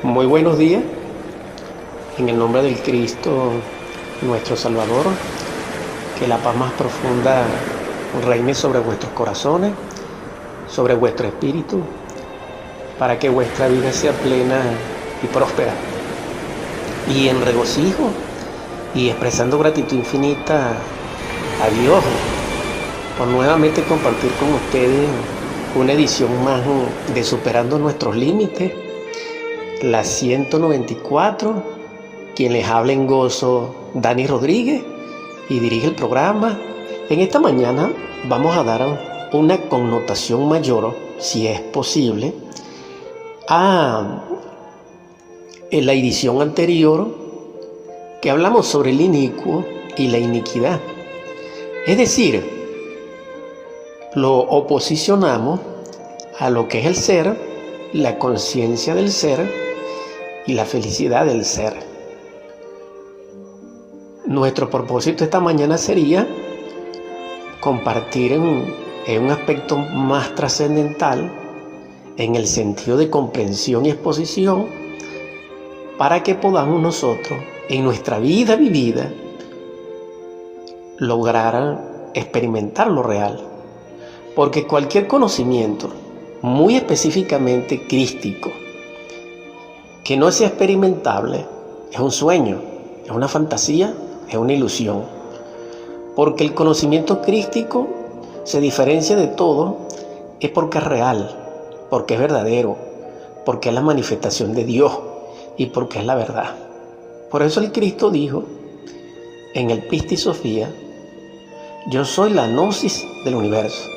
Muy buenos días, en el nombre del Cristo, nuestro Salvador, que la paz más profunda reine sobre vuestros corazones, sobre vuestro espíritu, para que vuestra vida sea plena y próspera. Y en regocijo y expresando gratitud infinita a Dios por nuevamente compartir con ustedes una edición más de Superando Nuestros Límites, la 194, quien les habla en gozo, Dani Rodríguez, y dirige el programa. En esta mañana vamos a dar una connotación mayor, si es posible, a la edición anterior que hablamos sobre el inicuo y la iniquidad. Es decir, lo oposicionamos a lo que es el ser, la conciencia del ser y la felicidad del ser. Nuestro propósito esta mañana sería compartir en un aspecto más trascendental, en el sentido de comprensión y exposición, para que podamos nosotros, en nuestra vida vivida, lograr experimentar lo real. Porque cualquier conocimiento, muy específicamente crístico, que no sea experimentable, es un sueño, es una fantasía, es una ilusión. Porque el conocimiento crístico se diferencia de todo, es porque es real, porque es verdadero, porque es la manifestación de Dios y porque es la verdad. Por eso el Cristo dijo en el Pistis Sofía: yo soy la gnosis del universo.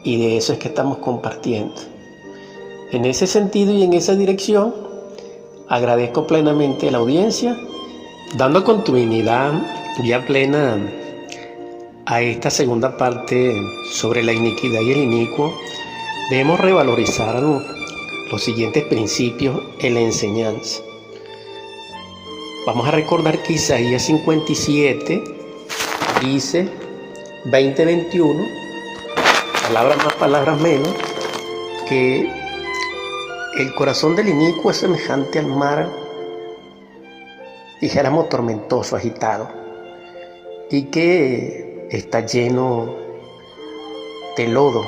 Y de eso es que estamos compartiendo. En ese sentido y en esa dirección, agradezco plenamente a la audiencia, dando continuidad ya plena a esta segunda parte sobre la iniquidad y el inicuo. Debemos revalorizar los siguientes principios en la enseñanza. Vamos a recordar que Isaías 57 dice 20:21, palabras más, palabras menos, que el corazón del inicuo es semejante al mar, dijéramos tormentoso, agitado, y que está lleno de lodo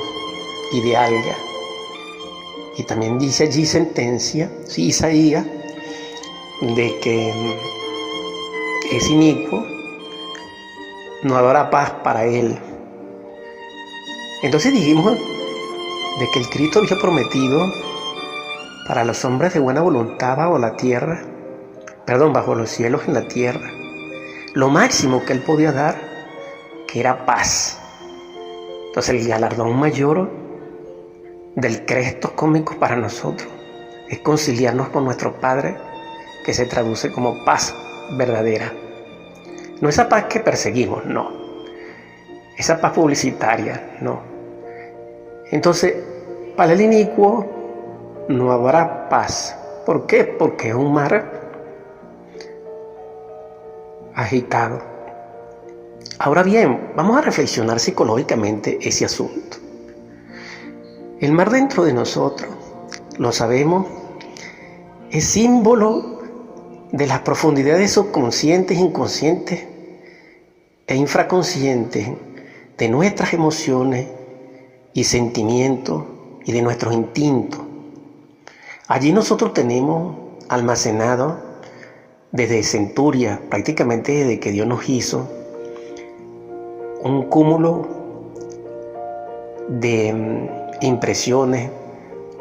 y de alga. Y también dice allí sentencia, sí, Isaías, de que es inicuo, no habrá paz para él. Entonces dijimos de que el Cristo había prometido para los hombres de buena voluntad bajo los cielos en la tierra, lo máximo que él podía dar, que era paz. Entonces el galardón mayor del Cristo cósmico para nosotros es conciliarnos con nuestro Padre, que se traduce como paz verdadera. No esa paz que perseguimos, no. Esa paz publicitaria, no. Entonces, para el inicuo no habrá paz. ¿Por qué? Porque es un mar agitado. Ahora bien, vamos a reflexionar psicológicamente ese asunto. El mar dentro de nosotros, lo sabemos, es símbolo de las profundidades subconscientes, inconscientes e infraconscientes de nuestras emociones y sentimientos y de nuestros instintos. Allí nosotros tenemos almacenado desde centuria, prácticamente desde que Dios nos hizo, un cúmulo de impresiones,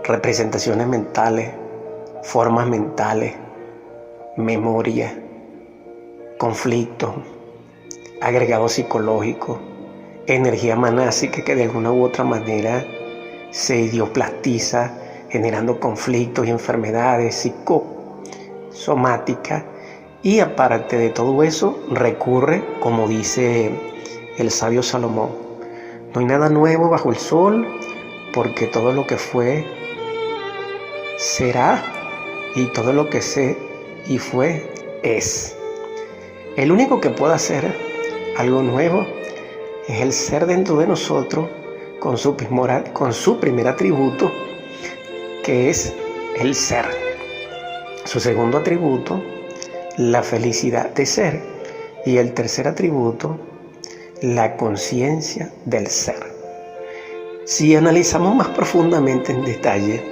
representaciones mentales, formas mentales, memoria, conflictos, agregados psicológicos, energía manásica que de alguna u otra manera se idioplastiza, generando conflictos y enfermedades psicosomáticas. Y aparte de todo eso, recurre, como dice el sabio Salomón: no hay nada nuevo bajo el sol, porque todo lo que fue será, y todo lo que sé y fue es. El único que puede hacer algo nuevo es el ser dentro de nosotros, con su primer atributo, que es el ser. Su segundo atributo, la felicidad de ser. Y el tercer atributo, la conciencia del ser. Si analizamos más profundamente en detalle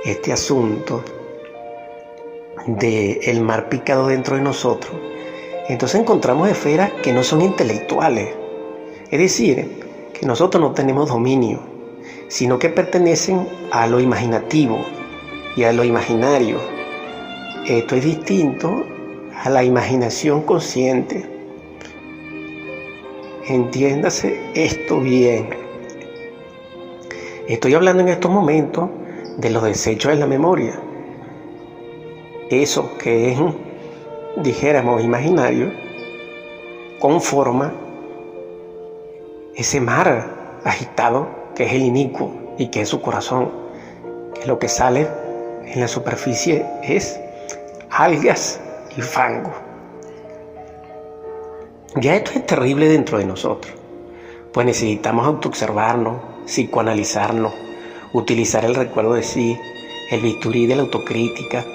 este asunto del mar picado dentro de nosotros, entonces encontramos esferas que no son intelectuales. Es decir, que nosotros no tenemos dominio, sino que pertenecen a lo imaginativo y a lo imaginario. Esto es distinto a la imaginación consciente. Entiéndase esto bien. Estoy hablando en estos momentos de los desechos de la memoria. Eso que es, dijéramos, imaginario, conforma ese mar agitado que es el inicuo y que es su corazón, que lo que sale en la superficie es algas y fango. Ya esto es terrible dentro de nosotros, pues necesitamos autoobservarnos, psicoanalizarnos, utilizar el recuerdo de sí, el bisturí de la autocrítica,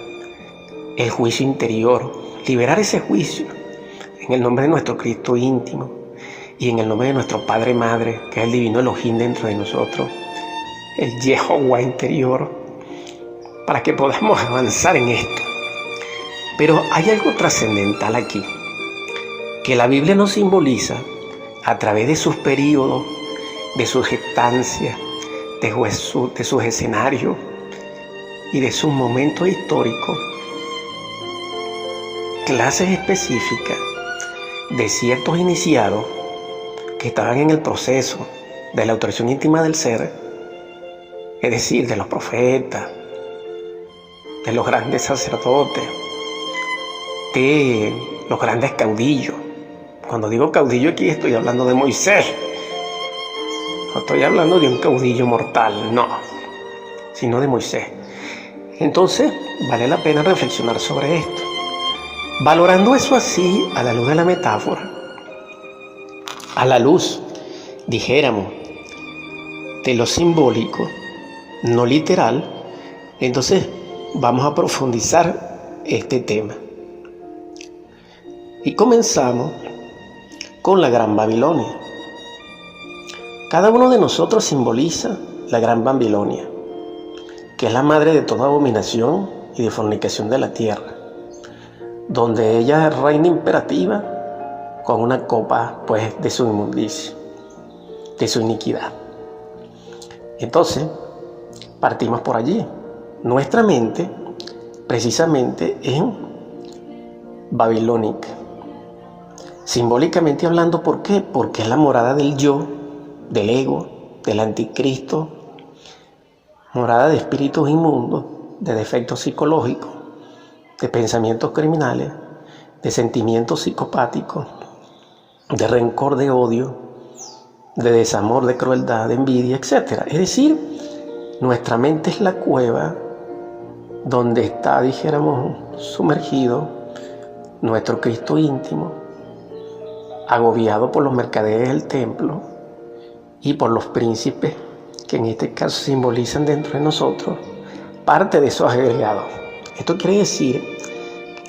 el juicio interior, liberar ese juicio en el nombre de nuestro Cristo íntimo y en el nombre de nuestro Padre Madre, que es el divino Elohim dentro de nosotros, el Yehová interior, para que podamos avanzar en esto. Pero hay algo trascendental aquí, que la Biblia nos simboliza a través de sus periodos, de sus estancias, de sus escenarios y de sus momentos históricos, clases específicas de ciertos iniciados que estaban en el proceso de la autorización íntima del ser, es decir, de los profetas, de los grandes sacerdotes, de los grandes caudillos. Cuando digo caudillo aquí estoy hablando de Moisés. No estoy hablando de un caudillo mortal, no, sino de Moisés. Entonces, vale la pena reflexionar sobre esto. Valorando eso así, a la luz de la metáfora, a la luz, dijéramos, de lo simbólico, no literal, entonces vamos a profundizar este tema. Y comenzamos con la Gran Babilonia. Cada uno de nosotros simboliza la Gran Babilonia, que es la madre de toda abominación y de fornicación de la tierra, donde ella es reina imperativa con una copa pues de su inmundicia, de su iniquidad. Entonces, partimos por allí. Nuestra mente, precisamente, es babilónica. Simbólicamente hablando, ¿por qué? Porque es la morada del yo, del ego, del anticristo, morada de espíritus inmundos, de defectos psicológicos, de pensamientos criminales, de sentimientos psicopáticos, de rencor, de odio, de desamor, de crueldad, de envidia, etc. Es decir, nuestra mente es la cueva donde está, dijéramos, sumergido nuestro Cristo íntimo, agobiado por los mercaderes del templo y por los príncipes que en este caso simbolizan dentro de nosotros parte de esos agregados. Esto quiere decir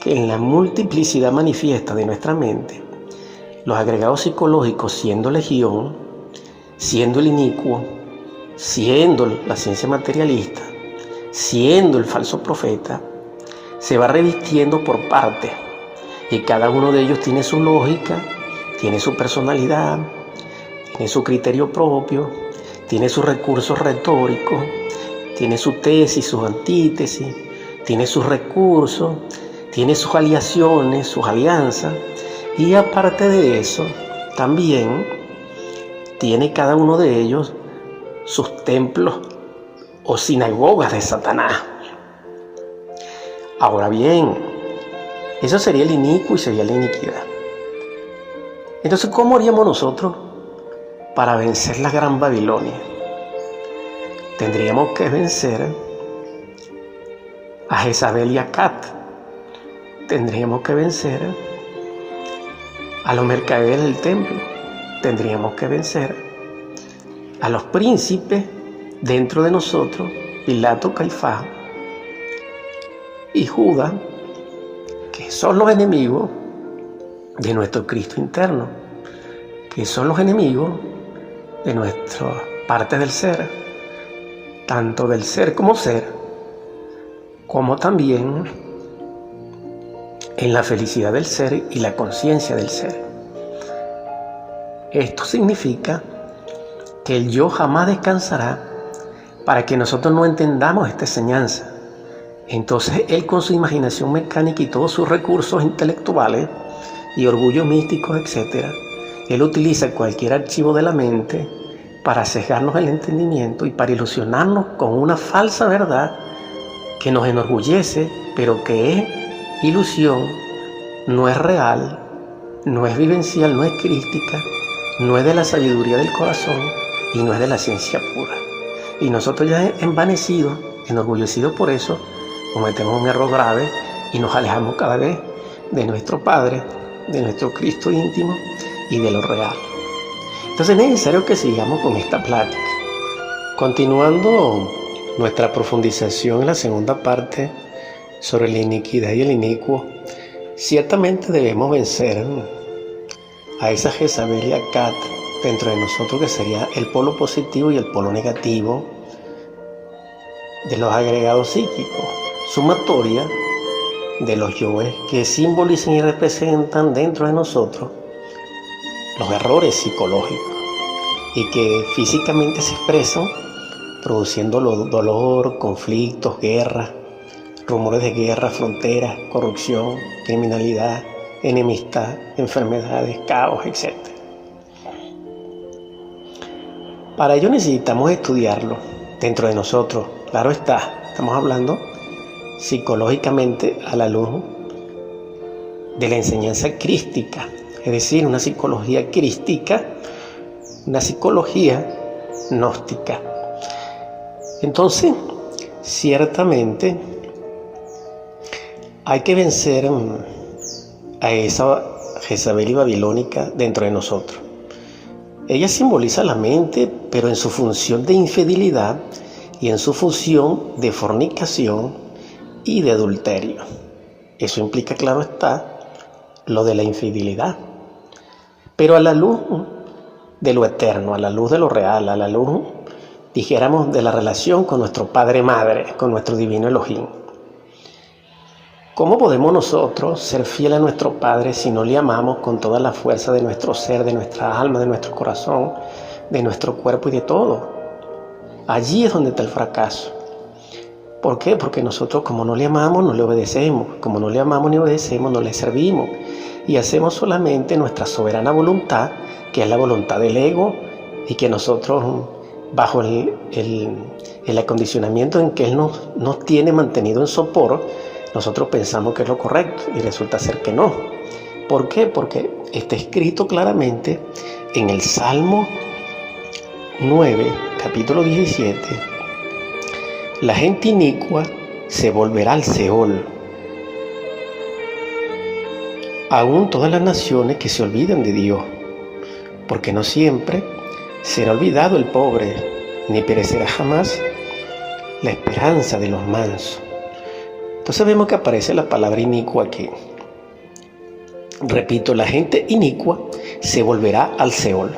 que en la multiplicidad manifiesta de nuestra mente, los agregados psicológicos, siendo legión, siendo el inicuo, siendo la ciencia materialista, siendo el falso profeta, se va revistiendo por partes, y cada uno de ellos tiene su lógica, tiene su personalidad, tiene su criterio propio, tiene sus recursos retóricos, tiene su tesis, sus antítesis, tiene sus recursos, tiene sus aliaciones, sus alianzas, y aparte de eso, también tiene cada uno de ellos sus templos o sinagogas de Satanás. Ahora bien, eso sería el inicuo y sería la iniquidad. Entonces, ¿cómo haríamos nosotros para vencer la Gran Babilonia? Tendríamos que vencer a Jezabel y a Cat. Tendríamos que vencer a los mercaderes del templo. Tendríamos que vencer a los príncipes dentro de nosotros, Pilato, Caifás, y Judas, que son los enemigos de nuestro Cristo interno, que son los enemigos de nuestra parte del ser, tanto del ser, como también en la felicidad del ser y la conciencia del ser. Esto significa que el yo jamás descansará para que nosotros no entendamos esta enseñanza. Entonces él, con su imaginación mecánica y todos sus recursos intelectuales y orgullos místicos, etc., él utiliza cualquier archivo de la mente para cegarnos el entendimiento y para ilusionarnos con una falsa verdad que nos enorgullece, pero que es ilusión, no es real, no es vivencial, no es crística, no es de la sabiduría del corazón y no es de la ciencia pura. Y nosotros ya envanecidos, enorgullecidos por eso, cometemos un error grave y nos alejamos cada vez de nuestro Padre, de nuestro Cristo íntimo y de lo real. Entonces es necesario que sigamos con esta plática. Continuando nuestra profundización en la segunda parte sobre la iniquidad y el inicuo, ciertamente debemos vencer a esa Jezabel y Acat dentro de nosotros, que sería el polo positivo y el polo negativo de los agregados psíquicos, sumatoria de los yoes que simbolizan y representan dentro de nosotros los errores psicológicos y que físicamente se expresan produciendo dolor, conflictos, guerras, rumores de guerra, fronteras, corrupción, criminalidad, enemistad, enfermedades, caos, etc. Para ello necesitamos estudiarlo dentro de nosotros. Claro está, estamos hablando psicológicamente a la luz de la enseñanza crística, es decir, una psicología crística, una psicología gnóstica. Entonces, ciertamente hay que vencer a esa Jezabel babilónica dentro de nosotros. Ella simboliza la mente, pero en su función de infidelidad y en su función de fornicación y de adulterio. Eso implica, claro está, lo de la infidelidad. Pero a la luz de lo eterno, a la luz de lo real, a la luz, dijéramos, de la relación con nuestro Padre-Madre, con nuestro divino Elohim. ¿Cómo podemos nosotros ser fieles a nuestro Padre si no le amamos con toda la fuerza de nuestro ser, de nuestra alma, de nuestro corazón, de nuestro cuerpo y de todo? Allí es donde está el fracaso. ¿Por qué? Porque nosotros, como no le amamos, no le obedecemos. Como no le amamos ni obedecemos, no le servimos. Y hacemos solamente nuestra soberana voluntad, que es la voluntad del ego, y que nosotros, bajo el acondicionamiento en que Él nos tiene mantenido en sopor, nosotros pensamos que es lo correcto y resulta ser que no. ¿Por qué? Porque está escrito claramente en el Salmo 9, capítulo 17, la gente inicua se volverá al Seol. Aún todas las naciones que se olvidan de Dios, porque no siempre será olvidado el pobre, ni perecerá jamás la esperanza de los mansos. Entonces vemos que aparece la palabra inicua aquí. Repito, la gente inicua se volverá al Seol.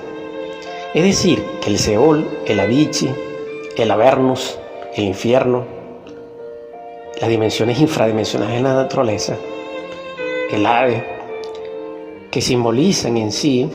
Es decir, que el Seol, el Abichi, el Avernus, el infierno, las dimensiones infradimensionales de la naturaleza, el Hades, que simbolizan en sí